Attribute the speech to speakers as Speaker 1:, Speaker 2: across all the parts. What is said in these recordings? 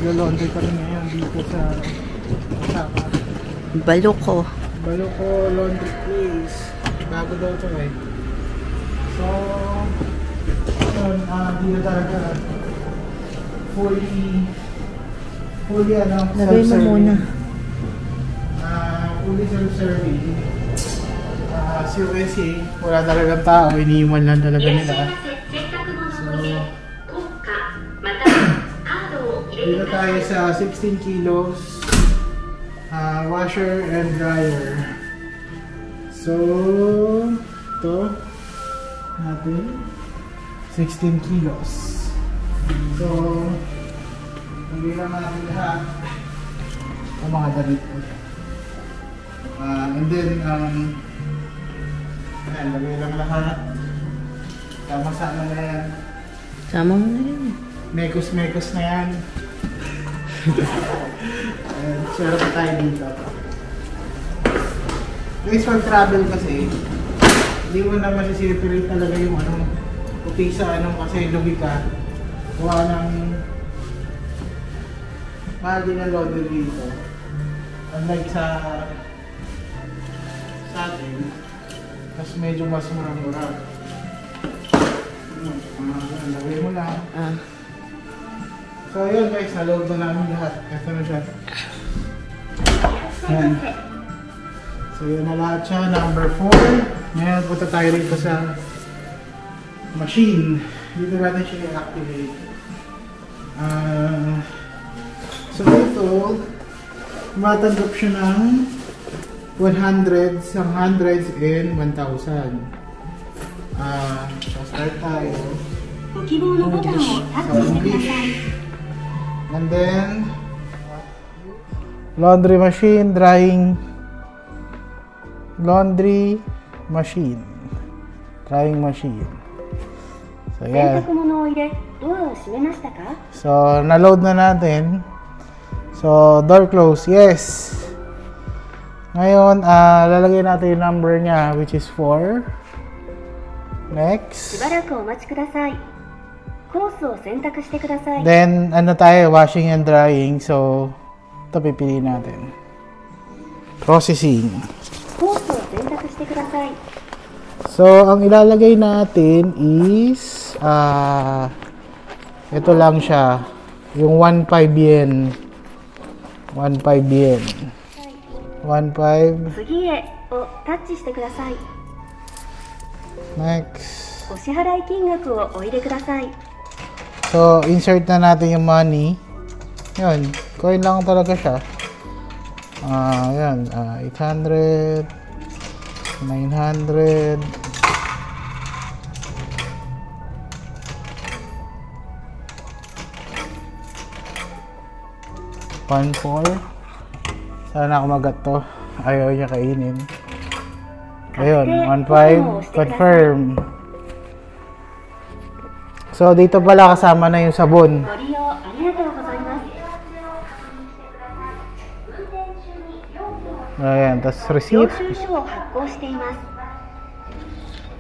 Speaker 1: Maglo-laundry kami ngayon dito sa Osaka.
Speaker 2: Baluko
Speaker 1: Laundry Place. Bago daw ito eh. So, yun, dito talaga fully
Speaker 2: lagay mo muna.
Speaker 1: Fully self-serving. Si USA, wala talagang tao, iniiwan lang talaga nila. So, dito tayo sa 16 kilos washer and dryer. So, ito natin 16 kilos. So, nagbilang natin lahat ang mga damit po. And then, ayan, nagbilang lahat. Sama-sama na yan.
Speaker 2: Sama mo na yan.
Speaker 1: Mekos-mekos na yan. Share pa tayo dito. Guys, pag travel kasi, hindi mo na masiseparate talaga yung puti sa kasi lugi ka. Kuha ng mahal din ang laundry dito. Unlike sa atin, mas medyo mas murang-murang. Lagay mo lang. So yun guys, naload na namin lahat. Ito na siya. Yan. So yun na lahat siya. Number 4. Ngayon punta tayo rito sa machine. Dito natin siya i-activate. So ito, matanggap siya ng 100, some hundreds, and 1,000. So start tayo. English. And then laundry machine, drying machine. So yeah. So na-load na natin. So door close, yes. Ngayon, lalagay natin yung number niya, which is 4. Next. Then, tayo, washing and drying. So, ito pipiliin natin. Processing. So, ang ilalagay natin is, ito lang siya. Yung 1.5 yen. 1.5 yen. 1.5. Next. So, insert na natin yung money. Yun, coin lang talaga siya. Yan, 800, 900. $1.4. Sana kumagat to. Ayaw niya kainin. Ayun, 1.5. Confirm. So, dito pala kasama na yung sabon. Ayan, tapos receipt.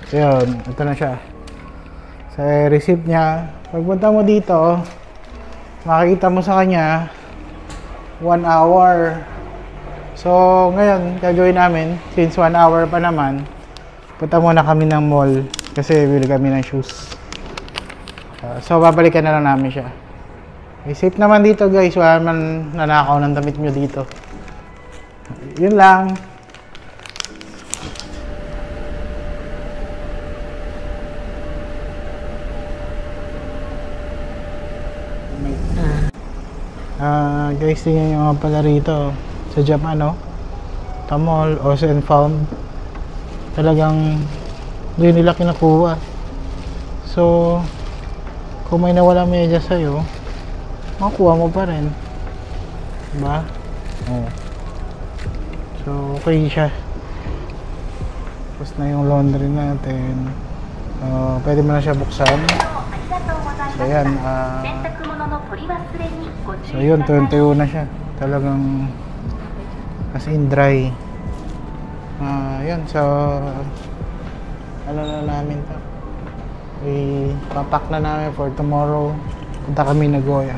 Speaker 1: Ayun, ito na siya. So, receipt niya. Pagpunta mo dito, makikita mo sa kanya 1 hour. So, ngayon, gagawin namin, since 1 hour pa naman, punta muna kami ng mall kasi bili kami ng shoes. So, babalikan na lang namin siya. Safe naman dito guys, wala man nanakaw ng damit nyo dito. Yun lang. Guys, tingnan nyo nga pala rito sa Japan, no? Tamol, also and found. Talagang hindi nila kinakuha. So, kung may nawala medyas sa'yo, makuha mo pa rin. Diba? Oh. So, okay siya. Tapos na yung laundry natin. Pwede mo na siya buksan. So, ayan. So, yun. 21 na siya. Talagang as in dry. Yun. So, ano na namin to. Papack na namin for tomorrow. Punta kami Nagoya.